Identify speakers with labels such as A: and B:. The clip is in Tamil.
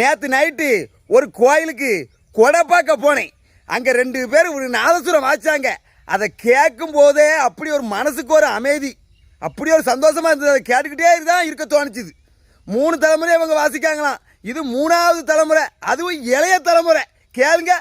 A: நேற்று நைட்டு ஒரு கோயிலுக்கு கொடை பார்க்க போனேன். அங்கே 2 பேர் ஒரு நாதசுரம் வாய்ச்சாங்க. அதை கேட்கும் போதே அப்படி ஒரு மனசுக்கு ஒரு அமைதி, அப்படி ஒரு சந்தோஷமா இருந்தது. அதை கேட்டுக்கிட்டே தான் இருக்க தோணுச்சுது. 3 தலைமுறை அவங்க வாசிக்காங்களாம். இது 3வது தலைமுறை, அதுவும் இளைய தலைமுறை. கேளுங்க.